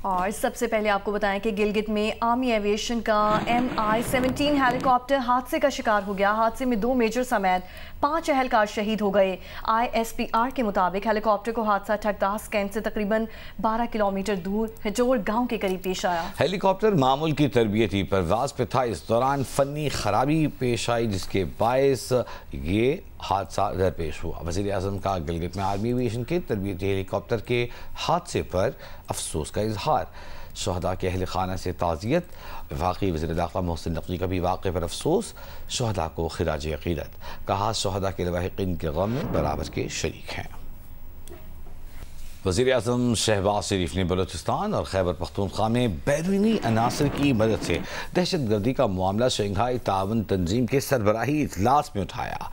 और सबसे पहले आपको बताएं कि गिलगित में आर्मी एविएशन का MI-17 हेलीकॉप्टर हादसे का शिकार हो गया। हादसे में 2 मेजर समेत 5 एहलकार शहीद हो गए। ISPR के मुताबिक हेलीकॉप्टर को हादसा ठगदास कैंट से तकरीबन 12 किलोमीटर दूर हिजोर गांव के करीब पेश आया। हेलीकॉप्टर मामूल की तरबियती परवाज पे था। इस दौरान फनी खराबी पेश आई जिसके बायस ये हादसा दरपेश हुआ। वज़ीर आज़म का गिलगित में आर्मी एविएशन के तरबियती हेलीकॉप्टर के हादसे पर अफसोस का इजहार। शहदा के अहल खाना से ताज़ियत। वफाकी वज़ीर दाखिला मोहसिन नकवी का भी वाक़े पर अफसोस। शहदा को खिराज अक़ीदत। कहा शहदा के लवाहिकीन के गम में बराबर के शरीक हैं। वज़ीर आज़म शहबाज शरीफ ने बलूचिस्तान और खैबर पख्तूनख्वा में बैरूनी अनासर की मदद से दहशत गर्दी का मामला शंघाई ताउन तंजीम के सरबराही इजलास में उठाया।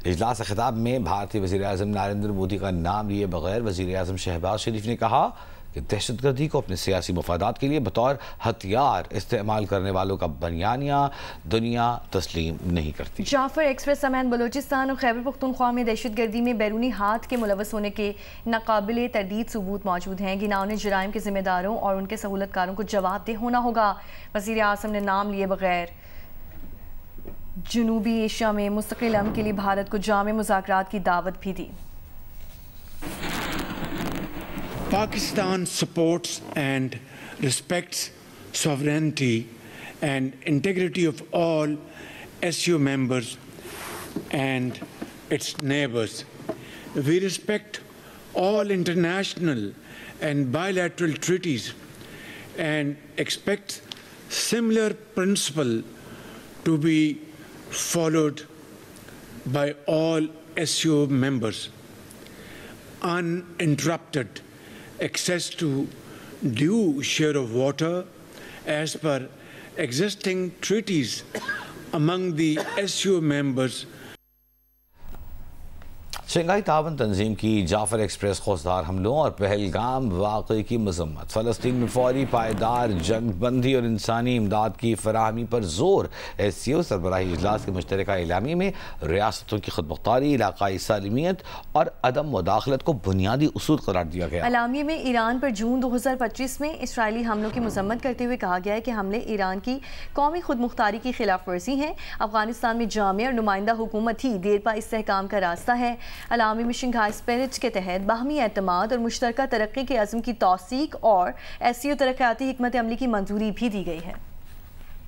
इजलास खिताब में भारतीय वज़ीर आज़म नरेंद्र मोदी का नाम लिए बगैर वज़ीर आज़म शहबाज शरीफ ने कहा कि दहशत गर्दी को अपने सियासी मफादात के लिए बतौर हथियार इस्तेमाल करने वालों का बयानिया दुनिया तस्लीम नहीं करती। जाफर एक्सप्रेस समेत बलूचिस्तान और खैबर पख्तूनख्वा में दहशत गर्दी में बैरूनी हाथ के मुलव्वस होने के नाकाबिले तरदीद सबूत मौजूद हैं। गिनाओने जुराइम के जिम्मेदारों और उनके सहूलतकारों को जवाबदेह होना होगा। वज़ीर आज़म ने नाम लिए बगैर जनूबी एशिया में मुस्तकिल अमन के लिए भारत को जामे मुज़ाकरात की दावत भी दी। Pakistan supports and respects sovereignty and integrity of all SU members and its neighbors. We respect all international and bilateral treaties and expect similar principle to be followed by all SU members. Uninterrupted access to due share of water as per existing treaties among the SU members. Shanghai ताउन तंजीम की Jafar express खौफदार हमलों और पहलगाम वाक़े की मजम्मत। फ़लस्तीन में फौरी पायदार जंगबंदी और इंसानी इमदाद की फराहमी पर जोर। SCO सरबराही इजलास के मुश्तरका एलामी में रियासतों की खुदमुख्तारी, इलाकाई सालिमियत और अदम मुदाखलत को बुनियादी उसूल करार दिया गया। एलामी में ईरान पर जून 2025 में इसराइली हमलों की मजम्मत करते हुए कहा गया है कि हमले ईरान की कौमी खुदमुख्तारी की खिलाफ वर्जी हैं। अफगानिस्तान में जामे और नुमाइंदा हुकूमत ही देरपा इस्तेहकाम का रास्ता है। अलामी में शंघाई स्पिरिट के तहत बाहमी एतमाद और मुश्तरका तरक्की के अज़्म की तौसीक और SCO तरक्याती हिकमत अमली की मंजूरी भी दी गई है।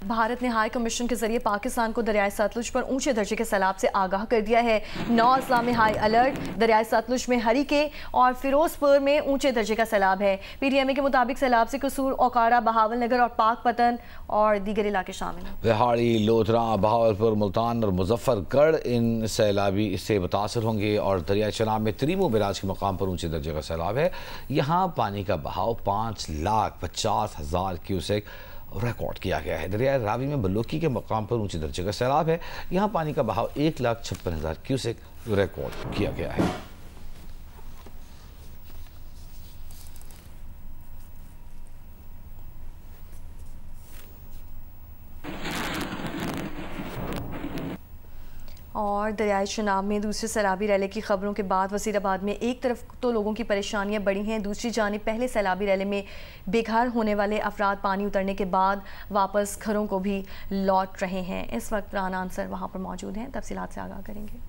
भारत ने हाई कमीशन के जरिए पाकिस्तान को दरियाई सतलुज पर ऊंचे दर्जे के सैलाब से आगाह कर दिया है। 9 अजला में हाई अलर्ट। दरियाई सतलुज में हरीके और फिरोजपुर में ऊंचे दर्जे का सैलाब है। PDMA के मुताबिक सैलाब से कसूर, ओकारा, बहावल नगर और पाक पतन और दीगर इलाके शामिल हैं। बिहाड़ी, लोधरा, बहावलपुर, मुल्तान और मुजफ्फरगढ़ इन सैलाबी इससे मुतासर होंगे और दरियाई चनाब में त्रीमो बिराज के मकाम पर ऊंचे दर्जे का सैलाब है। यहाँ पानी का बहाव 5,50,000 क्यूसेक रिकॉर्ड किया गया है। दरिया रावी में बलोकी के मकाम पर ऊंचे दर्जे का सैलाब है। यहाँ पानी का बहाव 1,56,000 क्यूसेक रिकॉर्ड किया गया है। और दरियाई चनाब में दूसरे सैलाबी रैले की खबरों के बाद वज़ीराबाद में एक तरफ तो लोगों की परेशानियां बढ़ी हैं, दूसरी जानिब पहले सैलाबी रैले में बेघर होने वाले अफराद पानी उतरने के बाद वापस घरों को भी लौट रहे हैं। इस वक्त राना अंसर वहाँ पर मौजूद हैं, तफसीलात से आगाह करेंगे।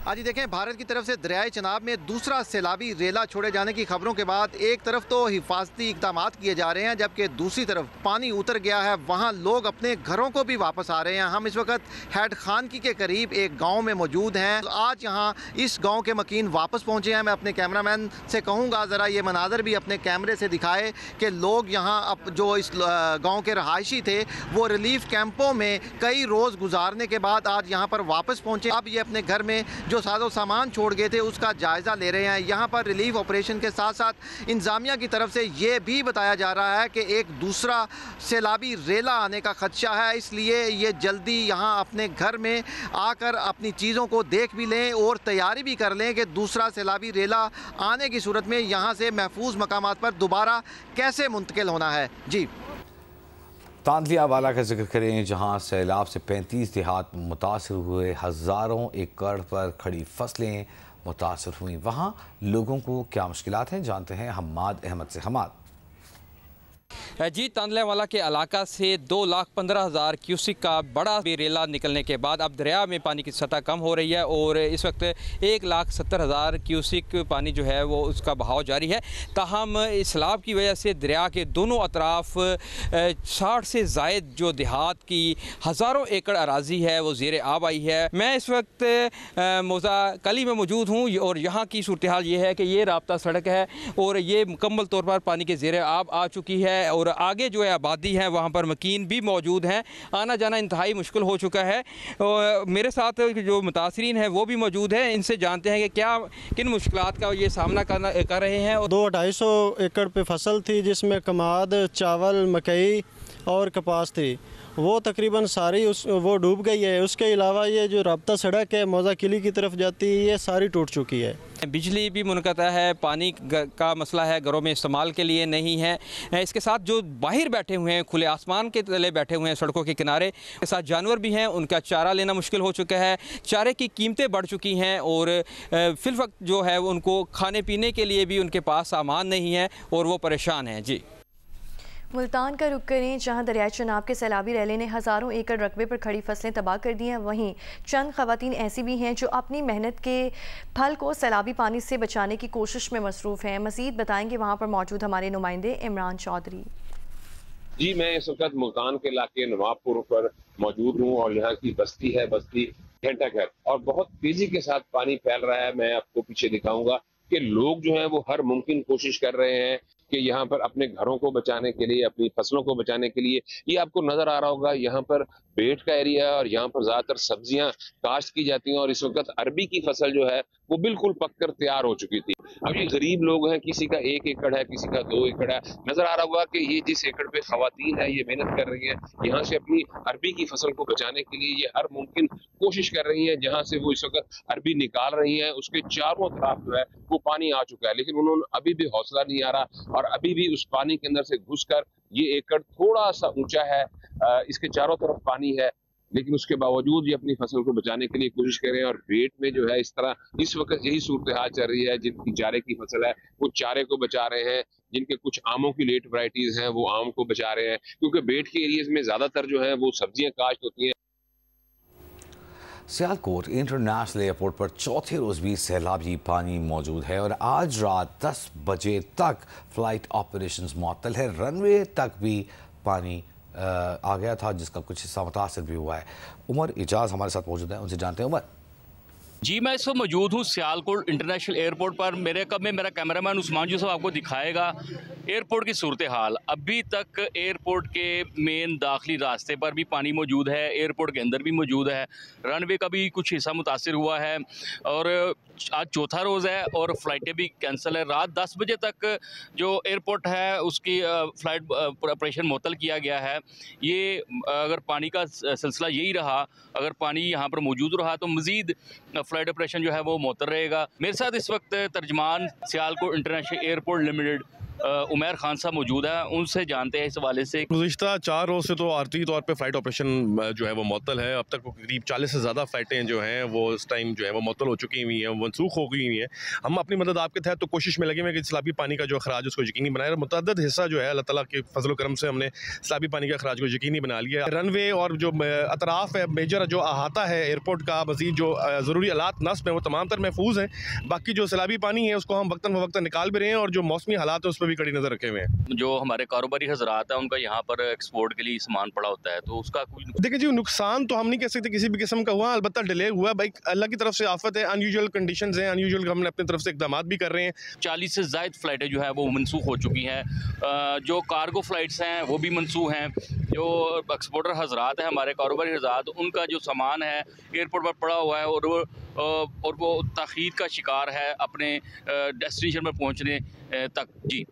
आज देखें, भारत की तरफ से दरियाई चनाब में दूसरा सैलाबी रेला छोड़े जाने की खबरों के बाद एक तरफ तो हिफाजती इकदाम किए जा रहे हैं, जबकि दूसरी तरफ पानी उतर गया है, वहाँ लोग अपने घरों को भी वापस आ रहे हैं। हम इस वक्त हेड खानकी के करीब एक गांव में मौजूद हैं। आज यहाँ इस गांव के मकीन वापस पहुँचे हैं। मैं अपने कैमरामैन से कहूँगा ज़रा ये मनाजर भी अपने कैमरे से दिखाए कि लोग यहाँ अब जो इस गाँव के रहायशी थे वो रिलीफ कैंपों में कई रोज़ गुजारने के बाद आज यहाँ पर वापस पहुँचे। अब ये अपने घर में जो साजो सामान छोड़ गए थे उसका जायज़ा ले रहे हैं। यहाँ पर रिलीफ ऑपरेशन के साथ साथ इंतजामिया की तरफ से ये भी बताया जा रहा है कि एक दूसरा सैलाबी रेला आने का खदशा है, इसलिए ये जल्दी यहाँ अपने घर में आकर अपनी चीज़ों को देख भी लें और तैयारी भी कर लें कि दूसरा सैलाबी रेला आने की सूरत में यहाँ से महफूज मकामात पर दोबारा कैसे मुंतकिल होना है। जी, तांतलिया वाला का जिक्र करें, जहां सैलाब से 35 देहात मुतासर हुए, हज़ारों एकड़ पर खड़ी फसलें मुतासर हुई। वहां लोगों को क्या मुश्किलात हैं, जानते हैं हम्माद अहमद से। हम्माद। जी, तांदलेवाला के इलाका से 2,15,000 क्यूसिक का बड़ा रेला निकलने के बाद अब दरिया में पानी की सतह कम हो रही है और इस वक्त 1,70,000 क्यूसिक पानी जो है वो उसका बहाव जारी है। ताहम इस सैलाब की वजह से दरिया के दोनों अतराफ 60 से ज़ायद जो देहात की हज़ारों एकड़ अराजी है वो ज़ेर आब आई है। मैं इस वक्त मौज़ा कली में मौजूद हूँ और यहाँ की सूरत हाल ये है कि ये राब्ता सड़क है और ये मुकम्मल तौर पर पानी के ज़ेर आब आ चुकी है और आगे जो है आबादी है वहाँ पर मकीन भी मौजूद हैं। आना जाना इंतहाई मुश्किल हो चुका है और मेरे साथ जो मुतासरीन हैं वो भी मौजूद हैं। इनसे जानते हैं कि क्या किन मुश्किलात का ये सामना कर रहे हैं। 200-250 एकड़ पे फसल थी जिसमें कमाद, चावल, मकई और कपास थी, वो तकरीबन सारी वो डूब गई है। उसके अलावा ये जो राब्ता सड़क है मौज़ा किली की तरफ जाती है ये सारी टूट चुकी है। बिजली भी मुनक़ता है, पानी का मसला है, घरों में इस्तेमाल के लिए नहीं है। इसके साथ जो बाहर बैठे हुए हैं, खुले आसमान के तले बैठे हुए हैं सड़कों के किनारे, के साथ जानवर भी हैं, उनका चारा लेना मुश्किल हो चुका है। चारे की कीमतें बढ़ चुकी हैं और फिल वक्त जो है उनको खाने पीने के लिए भी उनके पास सामान नहीं है और वो परेशान हैं। जी, मुल्तान का रुख करें, जहां दरियाई चनाब के सैलाबी रैले ने हज़ारों एकड़ रकबे पर खड़ी फसलें तबाह कर दी हैं। वहीं चंद ख़वातीन ऐसी भी हैं जो अपनी मेहनत के फल को सैलाबी पानी से बचाने की कोशिश में मसरूफ़ हैं। मज़ीद बताएंगे वहां पर मौजूद हमारे नुमाइंदे इमरान चौधरी। जी, मैं इस वक्त मुल्तान के इलाके नवाबपुर पर मौजूद हूँ और यहाँ की बस्ती है बस्ती घंटा घर और बहुत तेजी के साथ पानी फैल रहा है। मैं आपको पीछे दिखाऊंगा कि लोग जो हैं वो हर मुमकिन कोशिश कर रहे हैं कि यहाँ पर अपने घरों को बचाने के लिए, अपनी फसलों को बचाने के लिए। ये आपको नजर आ रहा होगा, यहाँ पर बेट का एरिया है और यहाँ पर ज्यादातर सब्जियां काश्त की जाती हैं और इस वक्त अरबी की फसल जो है वो बिल्कुल पककर तैयार हो चुकी थी। अब ये गरीब लोग हैं, किसी का 1 एकड़ है, किसी का 2 एकड़ है। नजर आ रहा होगा कि ये जिस एकड़ पे खवातीन है ये मेहनत कर रही है, यहाँ से अपनी अरबी की फसल को बचाने के लिए ये हर मुमकिन कोशिश कर रही है। जहाँ से वो इस वक्त अरबी निकाल रही है उसके चारों तरफ जो है वो पानी आ चुका है, लेकिन उन्होंने अभी भी हौसला नहीं आ रहा और अभी भी उस पानी के अंदर से घुसकर ये एकड़ थोड़ा सा ऊंचा है, इसके चारों तरफ पानी है, लेकिन उसके बावजूद ये अपनी फसल को बचाने के लिए कोशिश कर रहे हैं। और बेट में जो है इस तरह इस वक्त यही सूरत हाल चल रही है। जिनकी चारे की फसल है वो चारे को बचा रहे हैं, जिनके कुछ आमों की लेट वैरायटीज हैं वो आम को बचा रहे हैं, क्योंकि बेट के एरियाज में ज्यादातर जो है वो सब्जियां काश्त होती हैं। सियालकोट इंटरनेशनल एयरपोर्ट पर चौथे रोज़ भी सैलाबी पानी मौजूद है और आज रात 10 बजे तक फ़्लाइट ऑपरेशंस मुअत्तल है। रनवे तक भी पानी आ गया था जिसका कुछ हिस्सा मुतासर भी हुआ है। उमर इजाज़ हमारे साथ मौजूद है, उनसे जानते हैं। उमर जी, मैं इस वक्त मौजूद हूँ सियालकोट इंटरनेशनल एयरपोर्ट पर। मेरे कब में मेरा कैमरामैन उस्मान यूसुफ आपको दिखाएगा एयरपोर्ट की सूरत हाल। अभी तक एयरपोर्ट के मेन दाखिली रास्ते पर भी पानी मौजूद है, एयरपोर्ट के अंदर भी मौजूद है, रनवे का भी कुछ हिस्सा मुतासिर हुआ है और आज चौथा रोज़ है और फ़्लाइटें भी कैंसिल है। रात 10 बजे तक जो एयरपोर्ट है उसकी फ़्लाइट ऑपरेशन मुअत्तल किया गया है। ये अगर पानी का सिलसिला यही रहा, अगर पानी यहाँ पर मौजूद रहा तो मज़ीद फ़्लाइट ऑपरेशन जो है वो मुअत्तल रहेगा। मेरे साथ इस वक्त तर्जमान Sialkot international airport limited Umair Khan sahab मौजूद हैं, उनसे जानते हैं इस हवाले से। गुज़िश्ता 4 रोज़ से तो आरती तौर पे फ़्लाइट ऑपरेशन जो है वो मुअत्तल है। अब तक करीब 40 से ज़्यादा फ़्लाइटें जो हैं वो इस टाइम जो है वो मुअत्तल हो चुकी हुई हैं, मनसूख हो गई हुई हैं। हम अपनी मदद आपके तहत तो कोशिश में लगे हुए कि सैलाबी पानी का जो अखराज उसको यकीनी बनाए। मुतअद्दिद हिस्सा जो है अल्लाह ताला के फजल करम से हमने सैलाबी पानी के अखराज को यकीनी बना लिया। रनवे और जो अतराफ़ है मेजर जो अहाता है एयरपोर्ट का, मज़ीद जो ज़रूरी आलात नस्ब है वो तमाम तर महफूज हैं। बाकी जो सैलाबी पानी है उसको हम वक्तन फ़वक्तन निकाल भी रहे हैं और जो मौसमी हालात है उस पर भी कड़ी नज़र रखे हुए हैं। जो हमारे कारोबारी हजरात है उनका यहाँ पर एक्सपोर्ट के लिए सामान पड़ा होता है, तो उसका कोई देखिए जी नुकसान तो हम नहीं कह सकते किसी भी किस्म का हुआ, अलबत्ता डिले हुआ। भाई अल्लाह की तरफ से आफत है, अनयूजुअल कंडीशंस हैं, अनयूजुअल हमने अपनी तरफ से इकदाम भी कर रहे हैं। 40 से ज़ायद फ़्लाइटें जो है वो मनसूख हो चुकी हैं। जो कार्गो फ़्लाइट्स हैं वो भी मनसूख हैं। जो एक्सपोर्टर हजरात हैं हमारे कारोबारी हजरात, उनका जो सामान है एयरपोर्ट पर पड़ा हुआ है और वो ताख़ीर का शिकार है अपने डेस्टिनेशन पर पहुँचने तक। जी,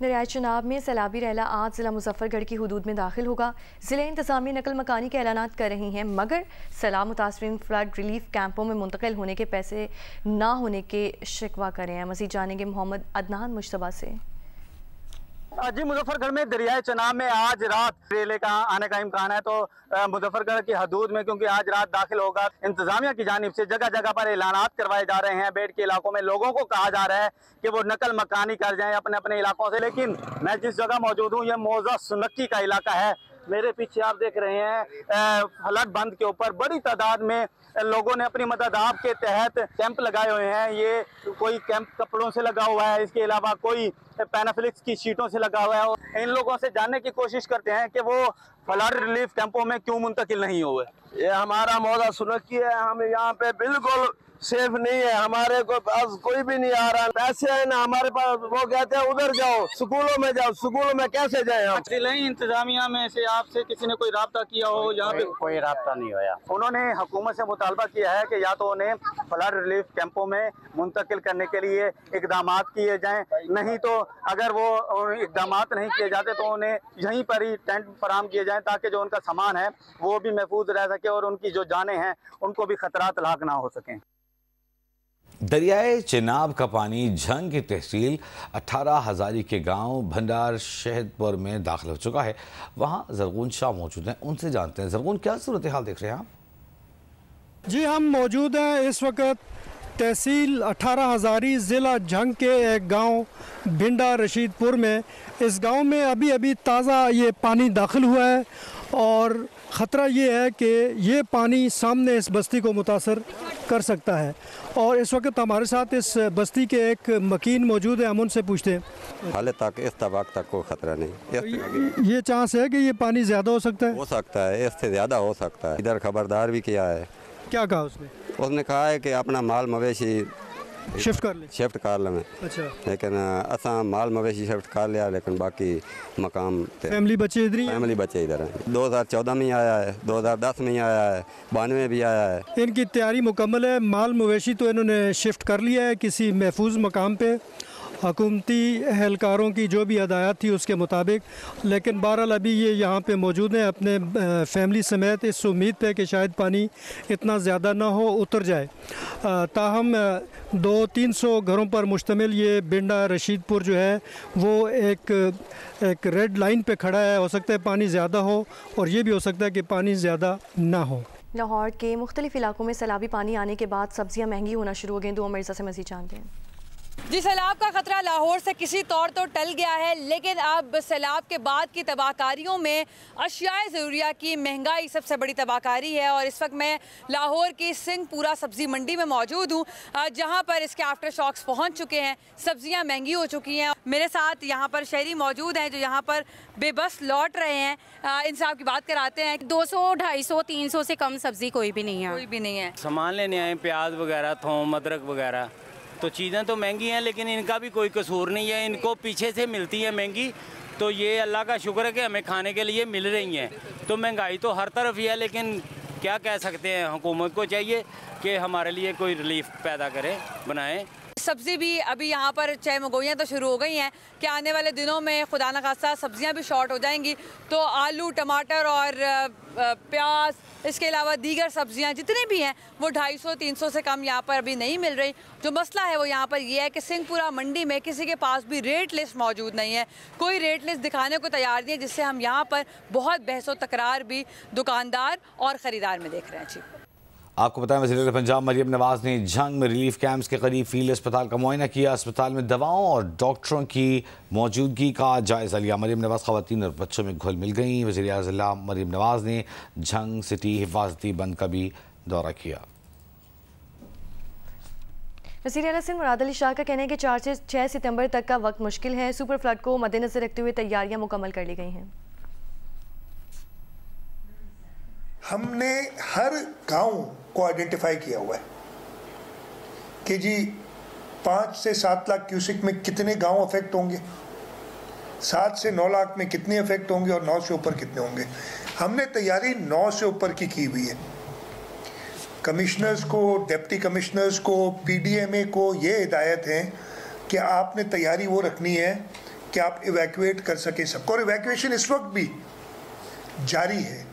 दरियाई चनाब में सैलाबी रैला आज ज़िला मुजफ्फरगढ़ की हदूद में दाखिल होगा। ज़िले इंतज़ामी नकल मकानी के ऐलानात कर रही हैं, मगर सैलाब मुतासरीन फ्लड रिलीफ कैंपों में मुंतकिल होने के पैसे ना होने के शिकवा कर रहे हैं। मज़ीद जानेंगे मोहम्मद अदनान मुश्तबा से। जी, मुजफ्फरगढ़ में दरियाए चनाब में आज रात रेले का आने का इम्कान है। तो मुजफ्फरगढ़ की हदूद में क्योंकि आज रात दाखिल होगा, इंतजामिया की जानिब से जगह जगह पर ऐलानात करवाए जा रहे हैं। बेड के इलाकों में लोगों को कहा जा रहा है कि वो नकल मकानी कर जाएं अपने अपने इलाकों से। लेकिन मैं जिस जगह मौजूद हूँ, ये मौजा सुनक्की का इलाका है। मेरे पीछे आप देख रहे हैं फ्लड बंद के ऊपर बड़ी तादाद में लोगों ने अपनी मदद आप के तहत कैंप लगाए हुए हैं। ये कोई कैंप कपड़ों से लगा हुआ है, इसके अलावा कोई पैनाफ्लिक्स की शीटों से लगा हुआ है। और इन लोगों से जानने की कोशिश करते हैं कि वो फ्लड रिलीफ कैंपों में क्यों मुंतकिल नहीं हुए। ये हमारा मौजा सुनक्की है, हम यहाँ पे बिल्कुल सेफ नहीं है, हमारे को पास कोई भी नहीं आ रहा। पैसे है ना हमारे पास, वो कहते हैं उधर जाओ, स्कूलों में जाओ, स्कूलों में कैसे जाए हम? इंतजामिया में से आपसे किसी ने कोई राब्ता किया हो? यहाँ पे कोई राब्ता नहीं हुआ। उन्होंने हुकूमत से मुतालबा किया है कि या तो उन्हें फ्लड रिलीफ कैंपों में मुंतकिल करने के लिए इकदाम किए जाएं, नहीं तो अगर वो इकदाम नहीं किए जाते तो उन्हें यहीं पर ही टेंट फराहम किए जाएं ताकि जो उनका सामान है वो भी महफूज रह सके और उनकी जो जानें हैं उनको भी खतरात लाक ना हो सकें। दरियाए चिनाब का पानी झंग की तहसील 18 हजारी के गांव भंडार शहदपुर में दाखिल हो चुका है। वहां जरगून शाह मौजूद हैं, उनसे जानते हैं। जरगून, क्या सूरत हाल देख रहे हैं आप? जी, हम मौजूद हैं इस वक्त तहसील 18 हजारी ज़िला झंग के एक गांव भिंडा रशीदपुर में। इस गांव में अभी अभी ताज़ा ये पानी दाखिल हुआ है और ख़तरा ये है कि ये पानी सामने इस बस्ती को मुतासर कर सकता है। और इस वक्त हमारे साथ इस बस्ती के एक मकीन मौजूद है, हम उनसे पूछते हैं। हाले तक इस तबाक तक कोई ख़तरा नहीं। ये चांस है कि ये पानी ज़्यादा हो सकता है? हो सकता है, इससे ज़्यादा हो सकता है। इधर खबरदार भी किया है। क्या कहा उसने? उसने कहा है कि अपना माल मवेशी शिफ्ट कर लें। अच्छा। लेकिन असा माल मवेशी शिफ्ट कर लिया, लेकिन बाकी मकाम फैमिली बच्चे इधर हैं। 2014 में आया है, 2010 में आया है, 92 में भी आया है। इनकी तैयारी मुकम्मल है। माल मवेशी तो इन्होंने शिफ्ट कर लिया है किसी महफूज मकाम पे, हुकूमती एहलकारों की जो भी हदायत थी उसके मुताबिक। लेकिन बहरहाल अभी ये यहाँ पे मौजूद हैं अपने फैमिली समेत, इस उम्मीद पे कि शायद पानी इतना ज़्यादा ना हो, उतर जाए। ताहम 200-300 घरों पर मुश्तमिल ये भिंडा रशीदपुर जो है वो एक रेड लाइन पे खड़ा है। हो सकता है पानी ज़्यादा हो और ये भी हो सकता है कि पानी ज़्यादा ना हो। लाहौर के मुख्तलिफ इलाकों में सैलाबी पानी आने के बाद सब्जियाँ महंगी होना शुरू हो गई। दो मिर्ज़ा से मज़ीद जानते हैं। जी, सैलाब का खतरा लाहौर से किसी तौर तो टल गया है, लेकिन अब सैलाब के बाद की तबाहकारियों में अशियाए ज़रूरिया की महंगाई सबसे बड़ी तबाहकारी है। और इस वक्त मैं लाहौर की सिंहपुरा सब्ज़ी मंडी में मौजूद हूँ, जहाँ पर इसके आफ्टर शॉक्स पहुँच चुके हैं। सब्जियाँ महंगी हो चुकी हैं। मेरे साथ यहाँ पर शहरी मौजूद हैं जो यहाँ पर बेबस लौट रहे हैं। इनसे आपकी बात कराते हैं। 200, 250, 300 से कम सब्ज़ी कोई भी नहीं है। सामान लेने आए, प्याज वगैरह, थोम, अदरक वगैरह, तो चीज़ें तो महंगी हैं, लेकिन इनका भी कोई कसूर नहीं है। इनको पीछे से मिलती है महंगी, तो ये अल्लाह का शुक्र है कि हमें खाने के लिए मिल रही हैं। तो महंगाई तो हर तरफ ही है, लेकिन क्या कह सकते हैं, हुकूमत को चाहिए कि हमारे लिए कोई रिलीफ पैदा करे, बनाए। सब्ज़ी भी अभी यहाँ पर चाहे मगोइयाँ तो शुरू हो गई हैं कि आने वाले दिनों में खुदा न खास्ता सब्ज़ियाँ भी शॉर्ट हो जाएंगी, तो आलू, टमाटर और प्याज, इसके अलावा दीगर सब्ज़ियाँ जितनी भी हैं वो 250-300 से कम यहाँ पर अभी नहीं मिल रही। जो मसला है वो यहाँ पर ये है कि सिंहपुरा मंडी में किसी के पास भी रेट लिस्ट मौजूद नहीं है, कोई रेट लिस्ट दिखाने को तैयार नहीं है, जिससे हम यहाँ पर बहुत बहसो तकरार भी दुकानदार और ख़रीदार में देख रहे हैं। जी, आपको बताएं, वज़ीर पंजाब मरियम नवाज़ ने झंग में रिलीफ कैंप्स के करीब फील्ड अस्पताल का मुआयना किया। अस्पताल में दवाओं और डॉक्टरों की मौजूदगी का जायज़ा लिया। मरियम नवाज़ ख़वातीन और बच्चों में घुल मिल गई। वज़ीर आज़म मरियम नवाज़ ने झंग सिटी हिफाजती बंद का भी दौरा किया। वज़ीर आला सिंध मुराद अली शाह का कहना है कि 4 से 6 सितंबर तक का वक्त मुश्किल है। सुपर फ्लड को मद्देनजर रखते हुए तैयारियां मुकम्मल कर ली गई हैं। हमने हर गांव को आइडेंटिफाई किया हुआ है कि जी 5 से 7 लाख क्यूसिक में कितने गांव अफेक्ट होंगे, 7 से 9 लाख में कितने अफेक्ट होंगे और 9 से ऊपर कितने होंगे। हमने तैयारी 9 से ऊपर की हुई है। कमिश्नर्स को, डिप्टी कमिश्नर्स को, पीडीएमए को ये हिदायत है कि आपने तैयारी वो रखनी है कि आप इवैक्यूएट कर सकें सबको, और इवैक्यूएशन इस वक्त भी जारी है।